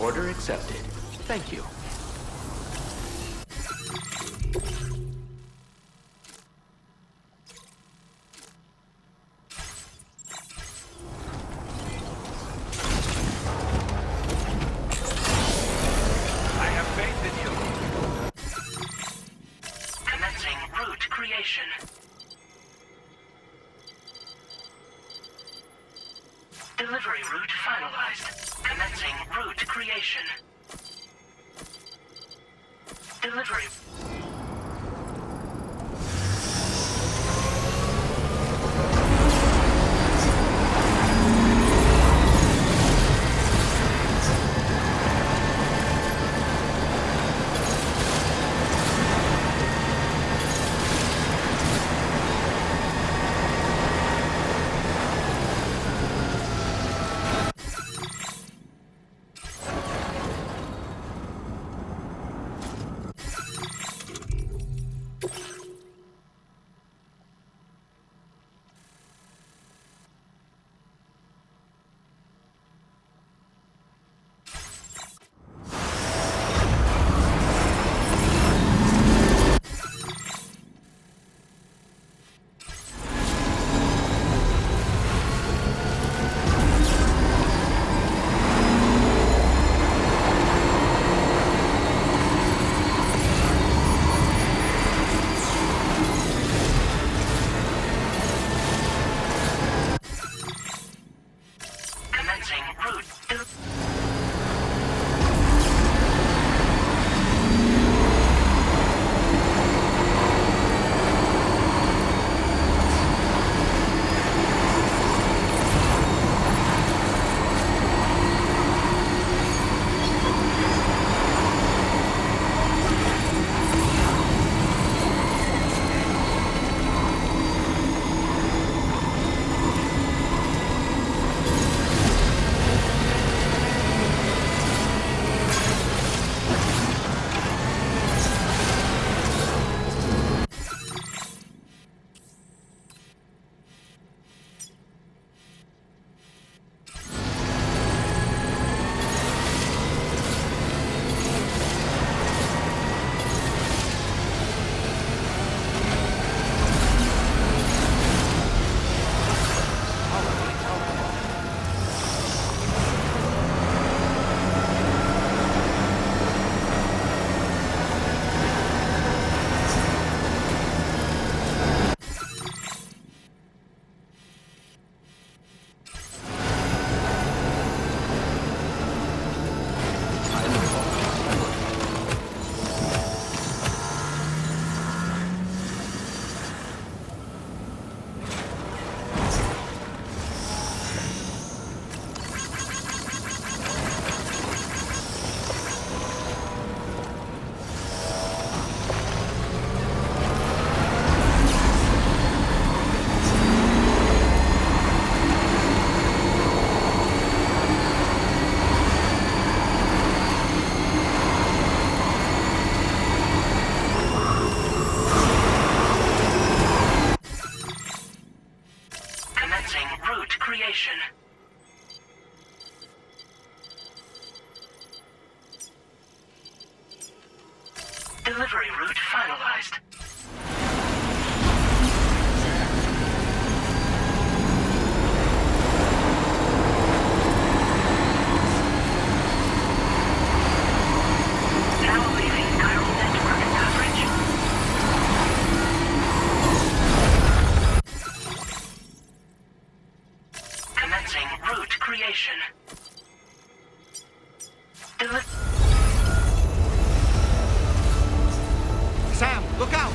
Order accepted. Thank you. I have faith in you. Commencing route creation. Delivery route finalized. Commencing route creation. Delivery. Delivery route finalized. Now leaving chiral network coverage. Commencing route creation. Sam, look out!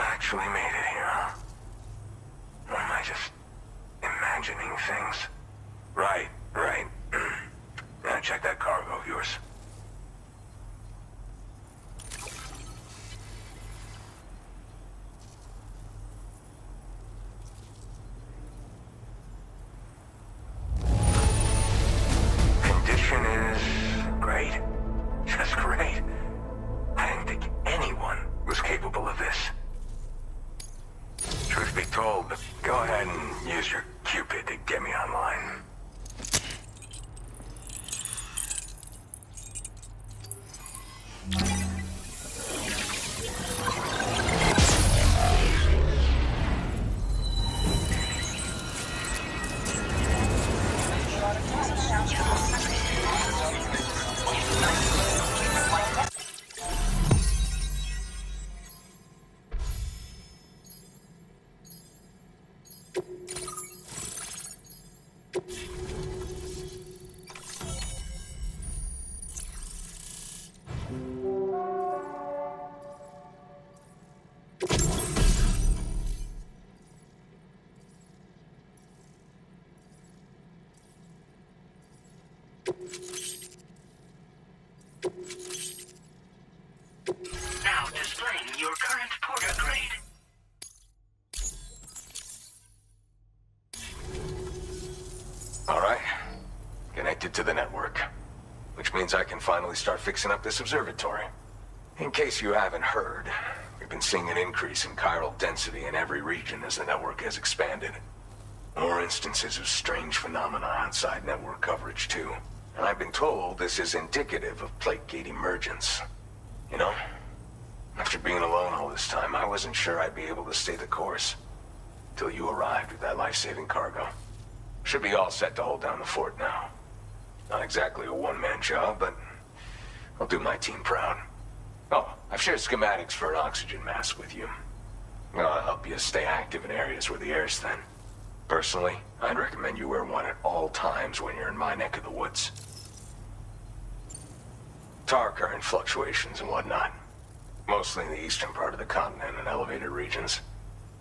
Actually made it here, huh? Or am I just imagining things? Right. Now check that cargo of yours. Condition is great. Just great. I didn't think anyone was capable of this. Truth be told, go ahead and use your Cupid to get me online. Now displaying your current porter grade. Alright. Connected to the network. Which means I can finally start fixing up this observatory. In case you haven't heard, we've been seeing an increase in chiral density in every region as the network has expanded. More instances of strange phenomena outside network coverage, too. And I've been told this is indicative of plate gate emergence. You know, after being alone all this time, I wasn't sure I'd be able to stay the course. Till you arrived with that life-saving cargo. Should be all set to hold down the fort now. Not exactly a one-man job, but I'll do my team proud. Oh, I've shared schematics for an oxygen mask with you. I'll help you stay active in areas where the air's thin. Personally, I'd recommend you wear one at all times when you're in my neck of the woods. Tar current fluctuations and whatnot. Mostly in the eastern part of the continent and elevated regions.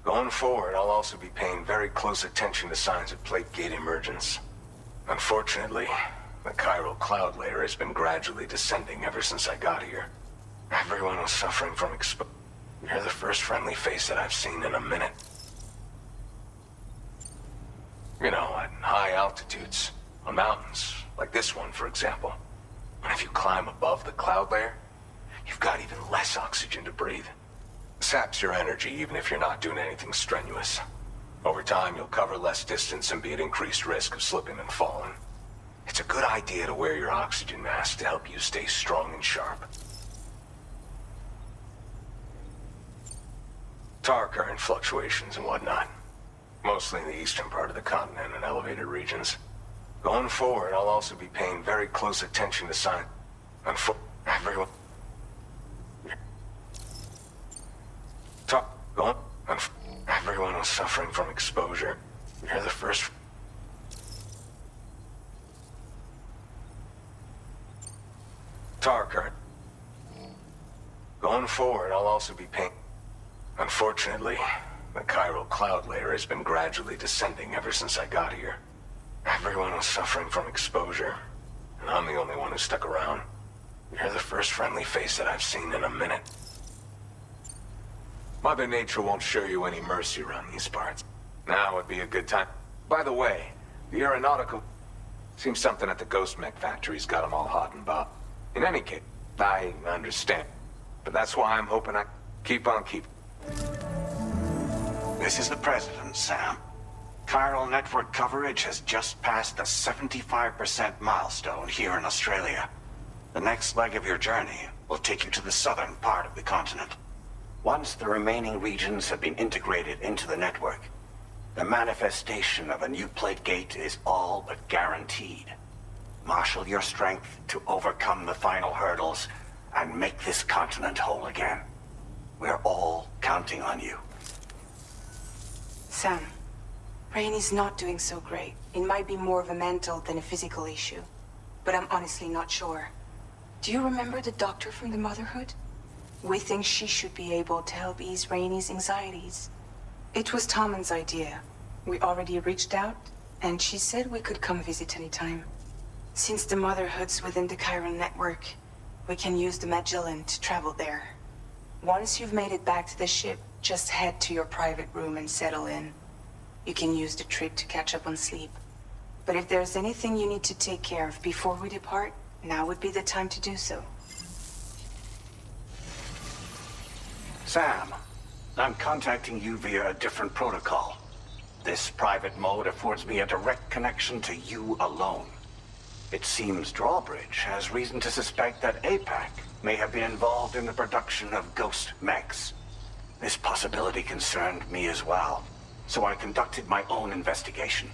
Going forward, I'll also be paying very close attention to signs of plate gate emergence. Unfortunately, the chiral cloud layer has been gradually descending ever since I got here. Everyone was suffering from You're the first friendly face that I've seen in a minute. You know, at high altitudes, on mountains, like this one, for example. And if you climb above the cloud layer, you've got even less oxygen to breathe. It saps your energy even if you're not doing anything strenuous. Over time, you'll cover less distance and be at increased risk of slipping and falling. It's a good idea to wear your oxygen mask to help you stay strong and sharp. Tar current fluctuations and whatnot. Mostly in the eastern part of the continent and elevated regions. Going forward, I'll also be paying very close attention to signs. Everyone. Everyone was suffering from exposure. You're the first. Tar current. Going forward, I'll also be paying. Unfortunately, the chiral cloud layer has been gradually descending ever since I got here. Everyone was suffering from exposure, and I'm the only one who stuck around. You're the first friendly face that I've seen in a minute. Mother Nature won't show you any mercy around these parts. Now would be a good time. By the way, the aeronautical... Seems something at the Ghost Mech factory's got them all hot and bothered. In any case, I understand. But that's why I'm hoping I keep on keeping. This is the President, Sam. Chiral network coverage has just passed the 75% milestone here in Australia. The next leg of your journey will take you to the southern part of the continent. Once the remaining regions have been integrated into the network, the manifestation of a new plate gate is all but guaranteed. Marshal your strength to overcome the final hurdles and make this continent whole again. We're all counting on you. Sam, Rainy's not doing so great. It might be more of a mental than a physical issue, but I'm honestly not sure. Do you remember the doctor from the Motherhood? We think she should be able to help ease Rainy's anxieties. It was Tommen's idea. We already reached out, and she said we could come visit anytime. Since the Motherhood's within the Chiron network, we can use the Magellan to travel there. Once you've made it back to the ship, just head to your private room and settle in. You can use the trip to catch up on sleep. But if there's anything you need to take care of before we depart, now would be the time to do so. Sam, I'm contacting you via a different protocol. This private mode affords me a direct connection to you alone. It seems Drawbridge has reason to suspect that APAC may have been involved in the production of ghost mechs. This possibility concerned me as well, so I conducted my own investigation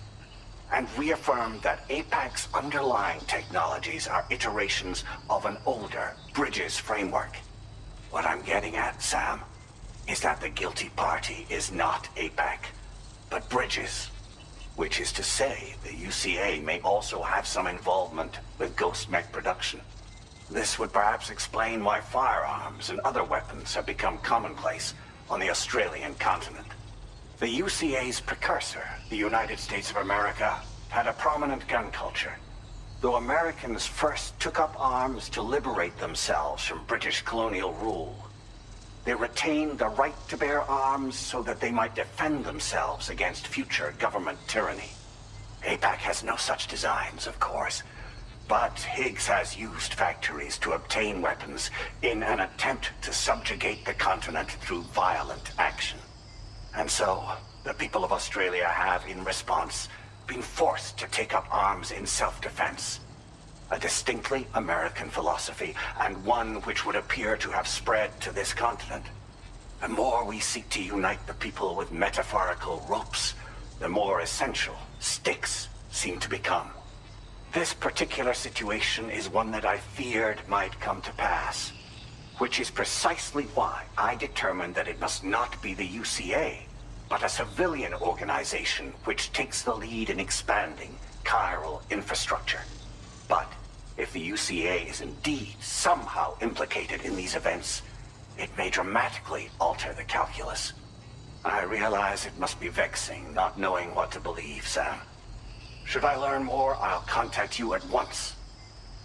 and reaffirmed that APAC's underlying technologies are iterations of an older Bridges framework. What I'm getting at, Sam, is that the guilty party is not APAC, but Bridges. Which is to say, the UCA may also have some involvement with ghost mech production. This would perhaps explain why firearms and other weapons have become commonplace on the Australian continent. The UCA's precursor, the United States of America, had a prominent gun culture. Though Americans first took up arms to liberate themselves from British colonial rule, they retained the right to bear arms so that they might defend themselves against future government tyranny. APAC has no such designs, of course, but Higgs has used factories to obtain weapons in an attempt to subjugate the continent through violent action. And so, the people of Australia have, in response, been forced to take up arms in self-defense. A distinctly American philosophy, and one which would appear to have spread to this continent. The more we seek to unite the people with metaphorical ropes, the more essential sticks seem to become. This particular situation is one that I feared might come to pass, which is precisely why I determined that it must not be the UCA, but a civilian organization which takes the lead in expanding chiral infrastructure. But if the UCA is indeed somehow implicated in these events, it may dramatically alter the calculus. I realize it must be vexing not knowing what to believe, Sam. Should I learn more, I'll contact you at once.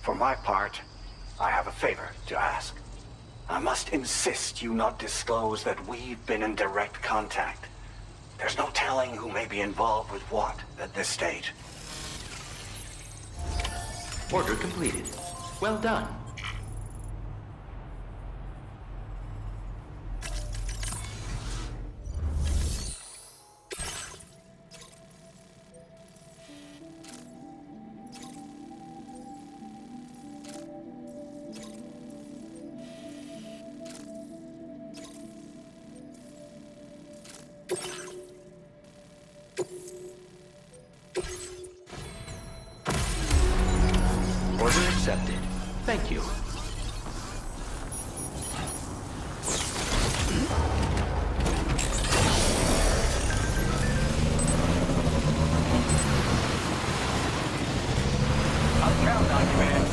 For my part, I have a favor to ask. I must insist you not disclose that we've been in direct contact. There's no telling who may be involved with what at this stage. Order completed. Well done. Order accepted. Thank you. I'll count on you, man.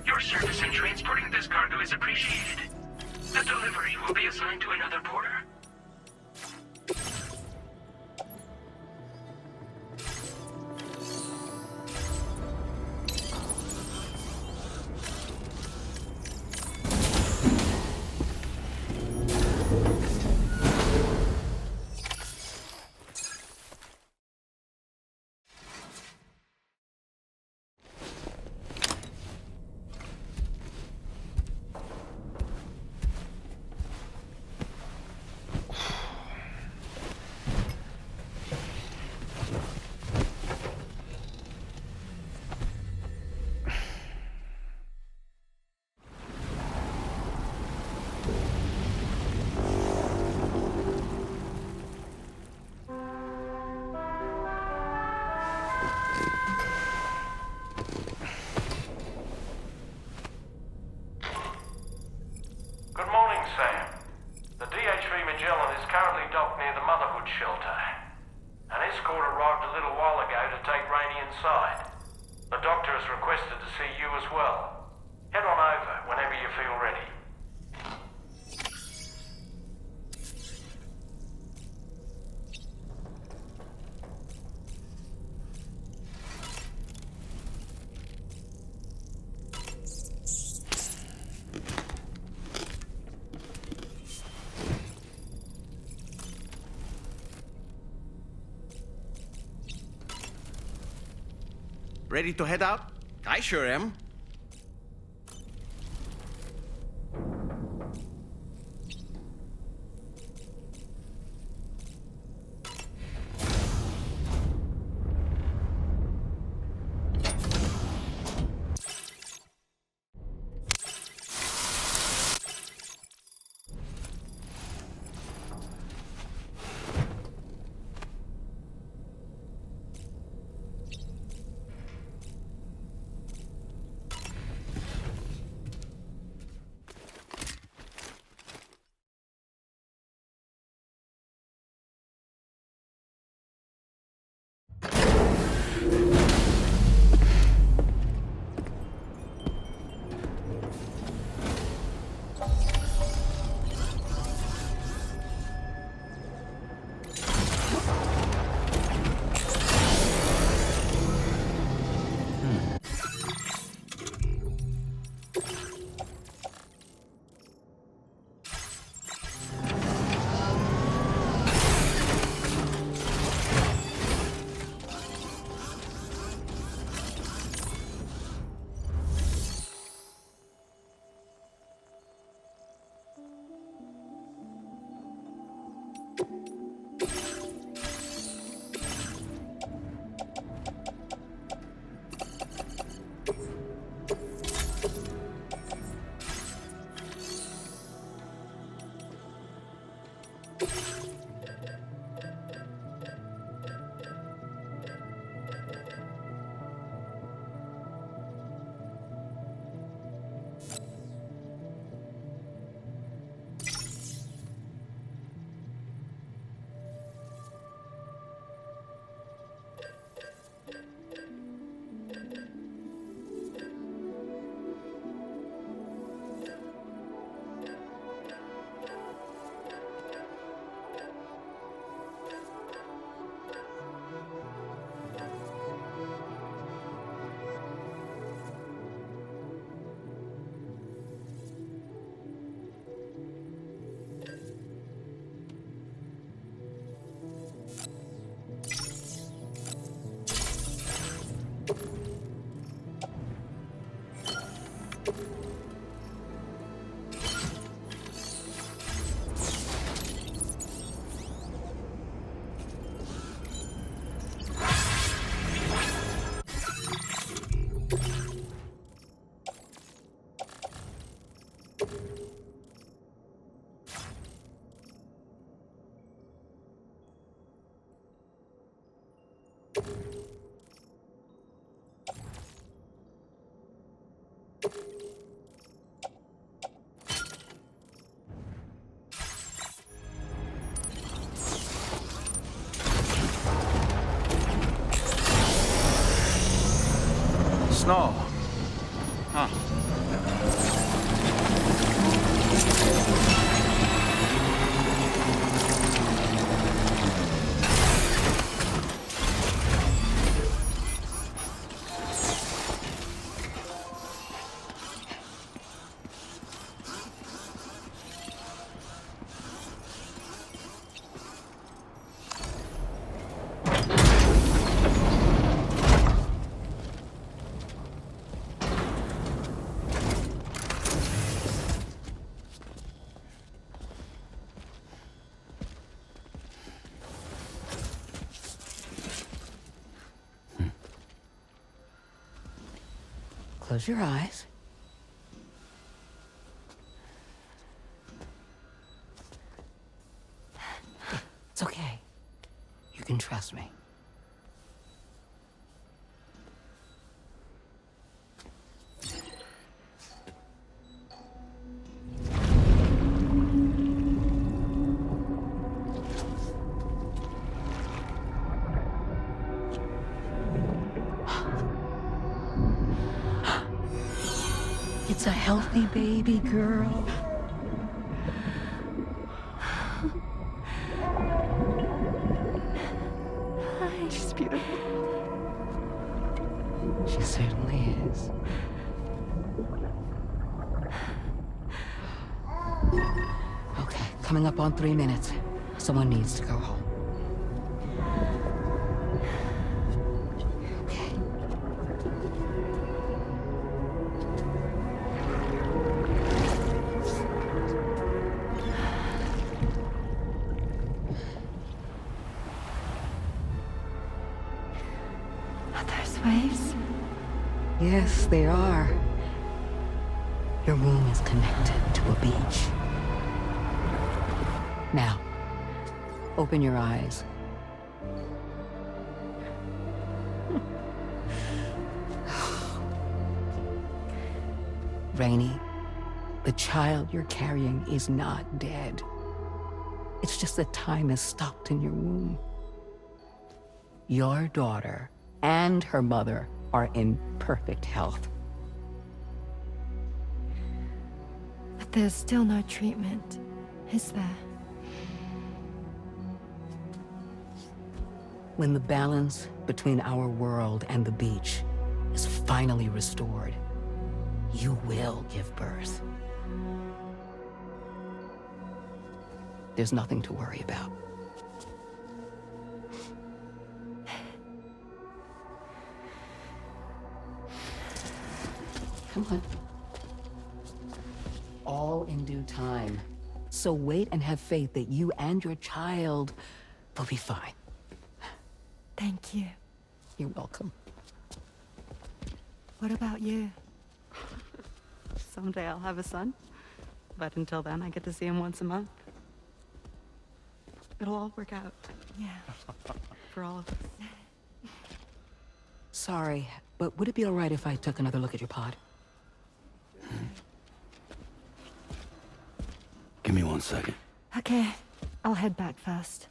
Your service in transporting this cargo is appreciated. The delivery will be assigned to another porter. Shelter. An escort arrived a little while ago to take Rainey inside. The doctor has requested to see you as well. Head on over whenever you feel ready. Ready to head out? I sure am. Snow. Huh. Close your eyes. It's okay. You can trust me. It's a healthy baby girl. She's beautiful. She certainly is. Okay, coming up on 3 minutes. Someone needs to go home. Okay. Waves? Yes, they are. Your womb is connected to a beach. Now, open your eyes. Rainey, the child you're carrying is not dead. It's just that time has stopped in your womb. Your daughter and her mother are in perfect health. But there's still no treatment, is there? When the balance between our world and the beach is finally restored, you will give birth. There's nothing to worry about. Come on. All in due time. So wait and have faith that you and your child will be fine. Thank you. You're welcome. What about you? Someday I'll have a son. But until then, I get to see him once a month. It'll all work out. Yeah. For all of us. Sorry, but would it be all right if I took another look at your pod? Give me 1 second. Okay. I'll head back first.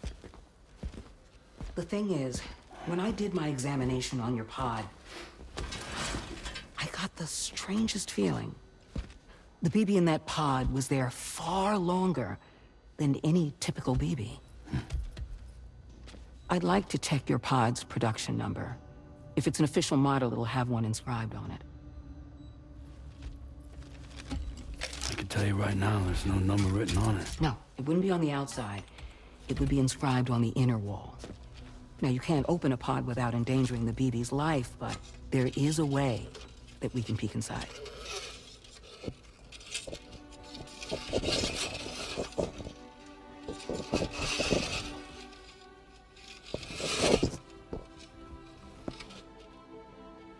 The thing is, when I did my examination on your pod, I got the strangest feeling. The BB in that pod was there far longer than any typical BB. I'd like to check your pod's production number. If it's an official model, it'll have one inscribed on it. I can tell you right now, there's no number written on it. No, it wouldn't be on the outside. It would be inscribed on the inner wall. Now, you can't open a pod without endangering the BB's life, but there is a way that we can peek inside.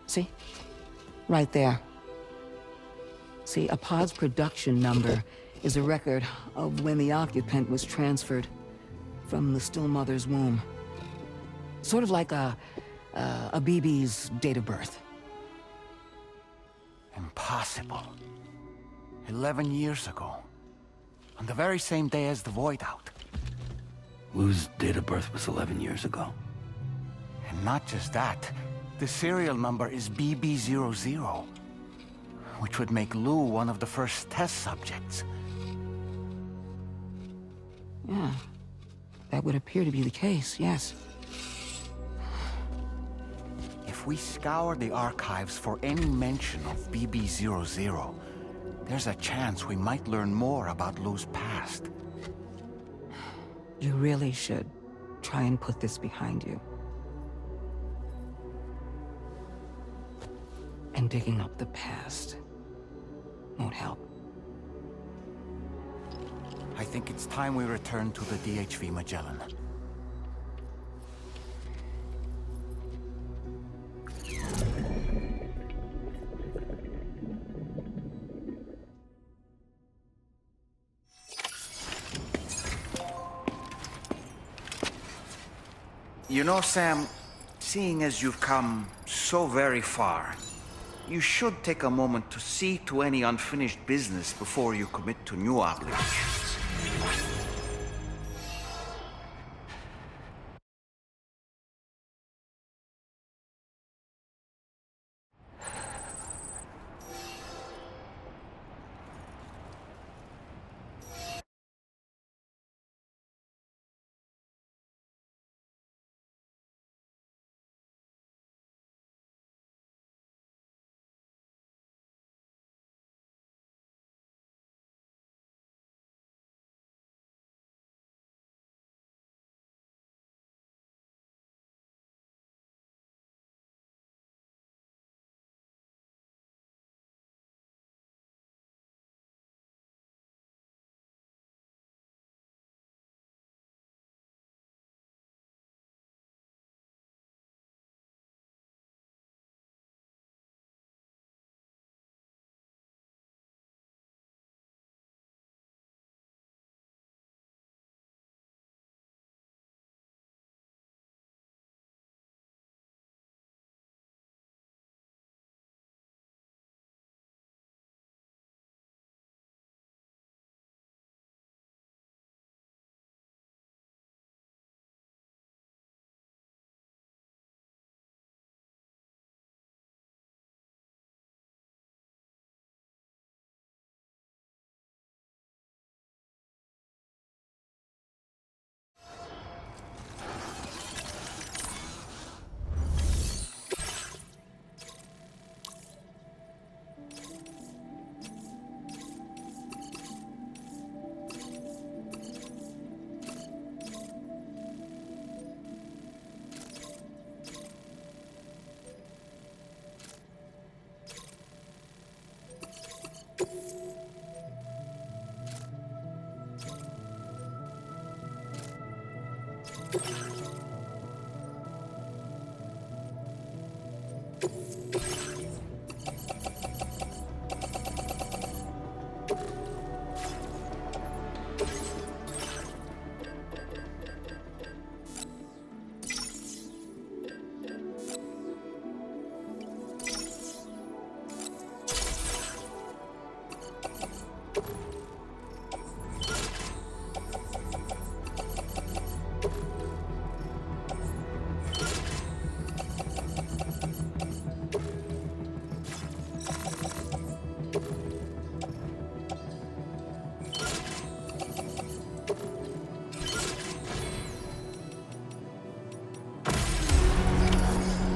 See? Right there. See, a pod's production number is a record of when the occupant was transferred from the still mother's womb. Sort of like a a BB's date of birth. Impossible. 11 years ago. On the very same day as the Void Out. Lou's date of birth was 11 years ago. And not just that, the serial number is BB00, which would make Lou one of the first test subjects. Yeah, that would appear to be the case, yes. If we scour the archives for any mention of BB00, there's a chance we might learn more about Lou's past. You really should try and put this behind you. And digging up the past won't help. I think it's time we return to the DHV Magellan. You know, Sam, seeing as you've come so very far, you should take a moment to see to any unfinished business before you commit to new obligations.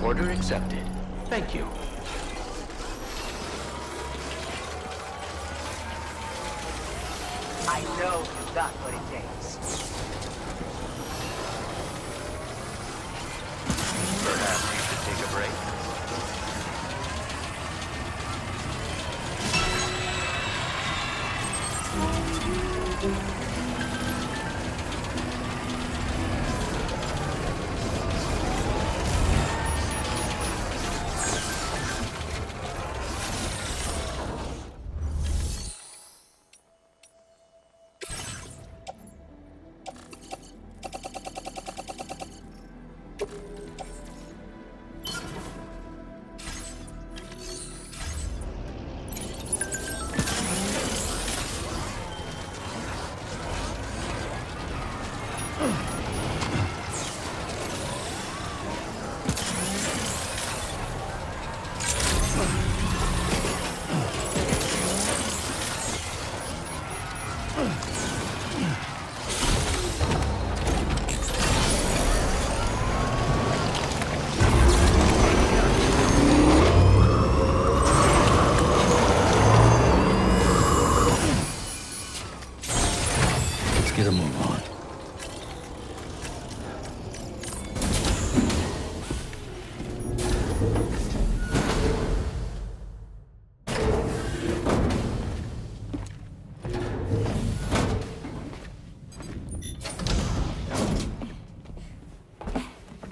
Order accepted. Thank you. I know you've got what it takes. Perhaps you should take a break.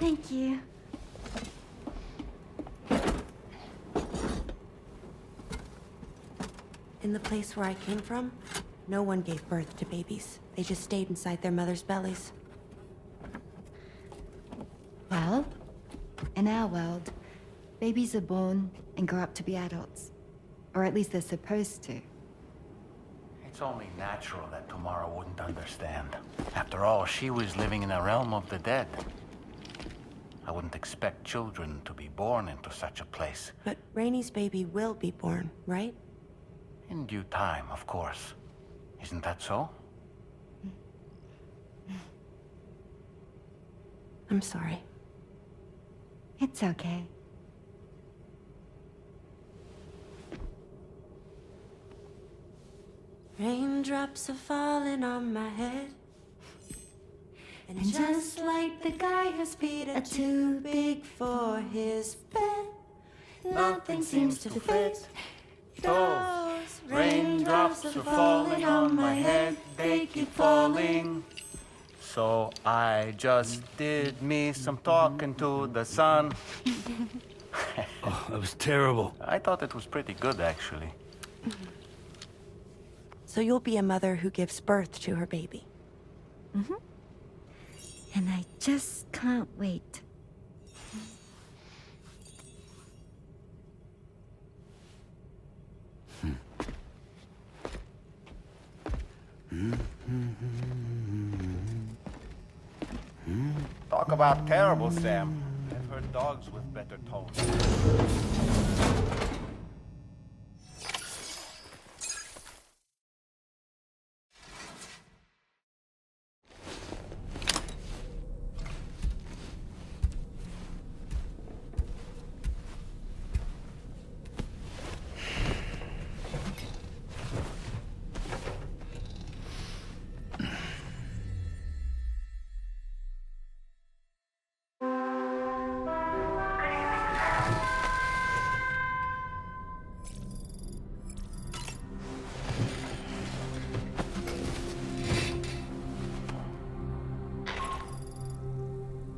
Thank you. In the place where I came from, no one gave birth to babies. They just stayed inside their mother's bellies. Well, in our world, babies are born and grow up to be adults. Or at least they're supposed to. It's only natural that Tamara wouldn't understand. After all, she was living in a realm of the dead. I wouldn't expect children to be born into such a place. But Rainey's baby will be born, right? In due time, of course. Isn't that so? I'm sorry. It's okay. Raindrops are falling on my head. And just like the guy whose feet are too big for his bed, nothing seems to fit. Those raindrops are falling on my head, they keep falling. So I just did me some talking to the sun. Oh, that was terrible. I thought it was pretty good, actually. So you'll be a mother who gives birth to her baby. Mm-hmm. And I just can't wait. Talk about terrible, Sam. I've heard dogs with better tones.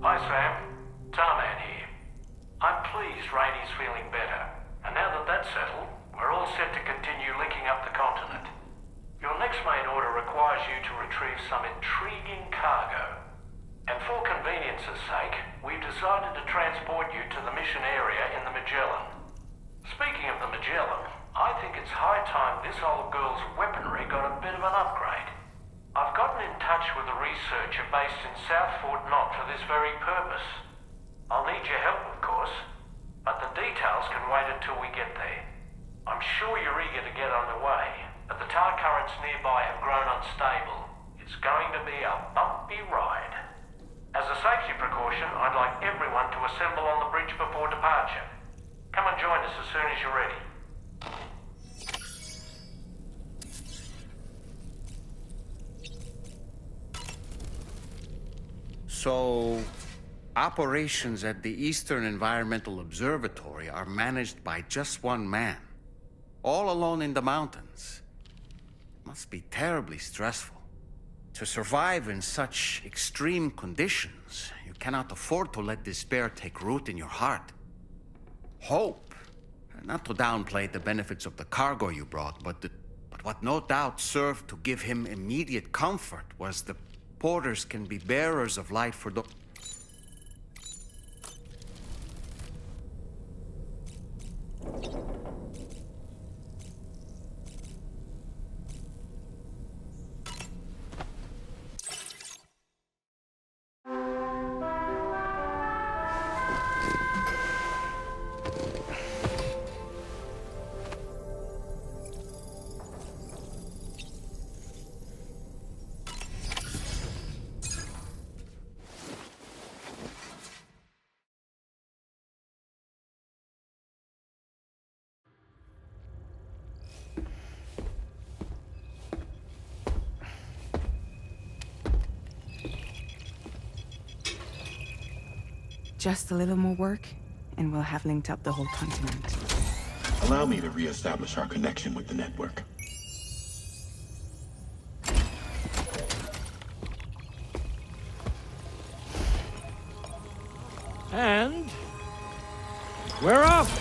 Hi, Sam. Tarman here. I'm pleased Rainey's feeling better. And now that that's settled, we're all set to continue linking up the continent. Your next main order requires you to retrieve some intriguing cargo. And for convenience's sake, we've decided to transport you to the mission area in the Magellan. Speaking of the Magellan, I think it's high time this old girl's weaponry got a bit of an upgrade. I've gotten in touch with a researcher based in South Fort Knott for this very purpose. I'll need your help, of course, but the details can wait until we get there. I'm sure you're eager to get underway, but the tar currents nearby have grown unstable. It's going to be a bumpy ride. As a safety precaution, I'd like everyone to assemble on the bridge before departure. Come and join us as soon as you're ready. So, operations at the Eastern Environmental Observatory are managed by just one man, all alone in the mountains. It must be terribly stressful. To survive in such extreme conditions, you cannot afford to let despair take root in your heart. Hope, not to downplay the benefits of the cargo you brought, but what no doubt served to give him immediate comfort was the porters can be bearers of light for the... Just a little more work, and we'll have linked up the whole continent. Allow me to reestablish our connection with the network. And we're off!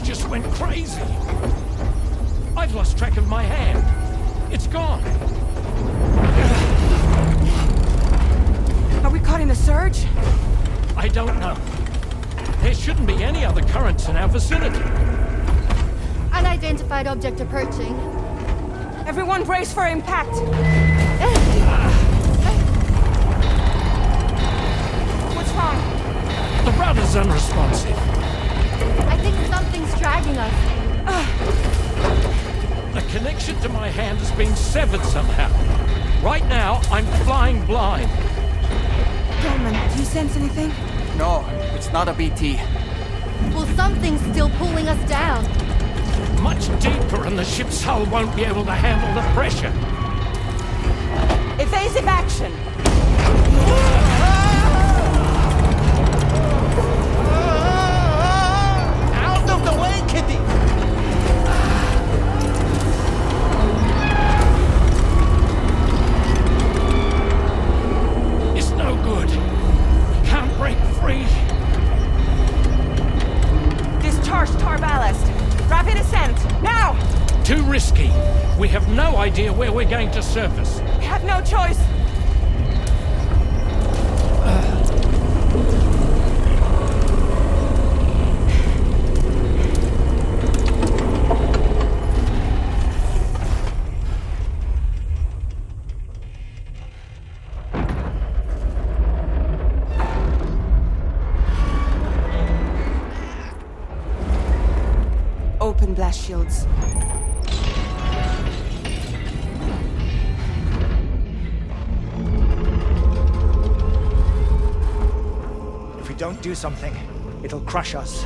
Just went crazy. I've lost track of my hand. It's gone. Are we caught in a surge? I don't know. There shouldn't be any other currents in our vicinity. Unidentified object approaching. Everyone brace for impact. What's wrong? The rudder's unresponsive. I think something's dragging us. The connection to my hand has been severed somehow. Right now, I'm flying blind. Dolman, do you sense anything? No, it's not a BT. Well, something's still pulling us down. Much deeper, and the ship's hull won't be able to handle the pressure. Evasive action! Out of the way, Kitty! It's no good. Can't break free. Discharge tar ballast. Rapid ascent, now! Too risky. We have no idea where we're going to surface. We have no choice. Open blast shields. If we don't do something, it'll crush us.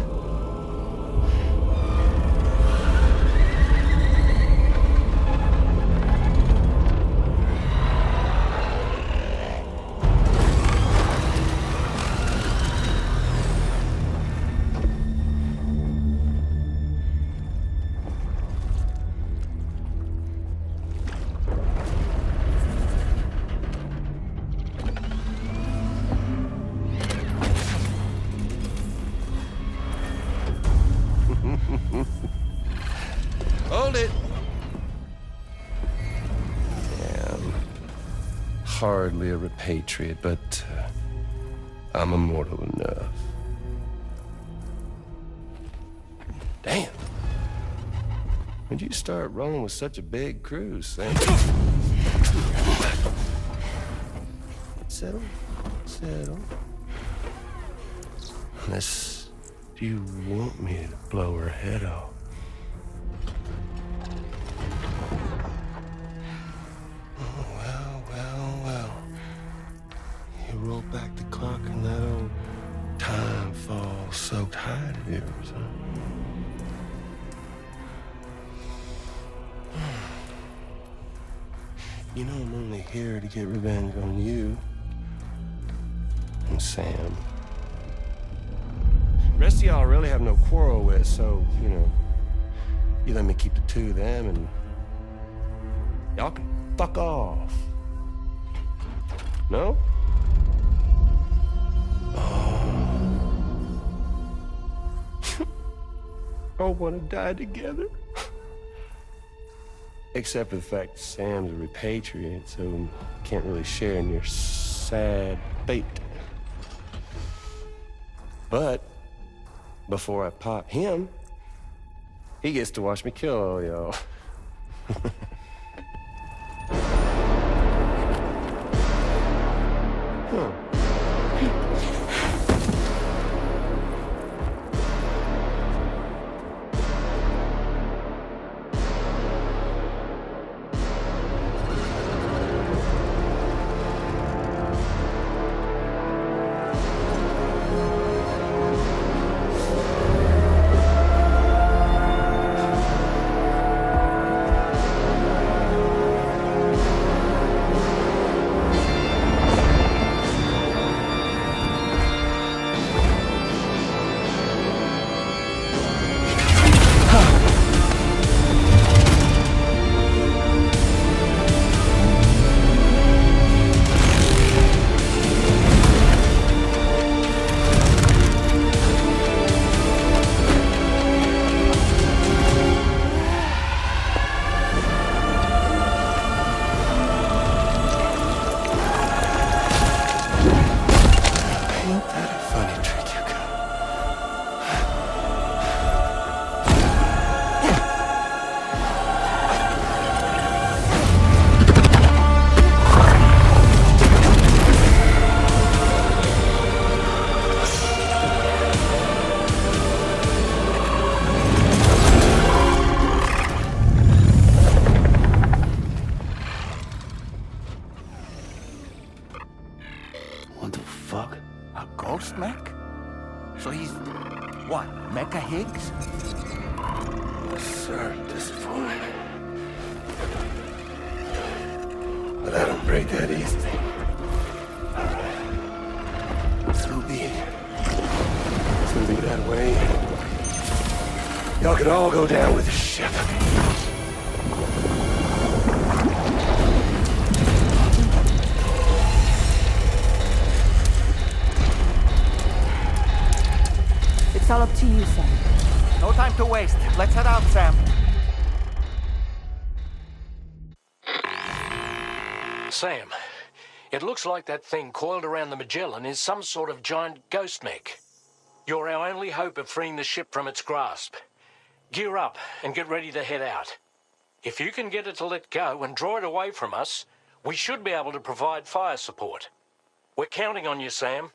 Hold it! Damn. Hardly a repatriate, but I'm immortal enough. Damn. When'd you start rolling with such a big crew, Sam? Settle. Settle. Unless you want me to blow her head off. Roll back the clock and that old time fall soaked hide of yours, huh? You know I'm only here to get revenge on you and Sam. The rest of y'all I really have no quarrel with, so, you know, you let me keep the two of them and y'all can fuck off. No? All want to die together. Except for the fact Sam's a repatriate, so can't really share in your sad fate. But before I pop him, he gets to watch me kill all y'all. Ain't that a funny trick you got? What the fuck? A ghost mech? So he's... what, Mecha Higgs? Sir, disappointed. But I don't break that easy. So be it. It's gonna be that way. Y'all could all go down with the ship. It's all up to you, Sam. No time to waste. Let's head out, Sam. Sam, it looks like that thing coiled around the Magellan is some sort of giant ghost mech. You're our only hope of freeing the ship from its grasp. Gear up and get ready to head out. If you can get it to let go and draw it away from us, we should be able to provide fire support. We're counting on you, Sam.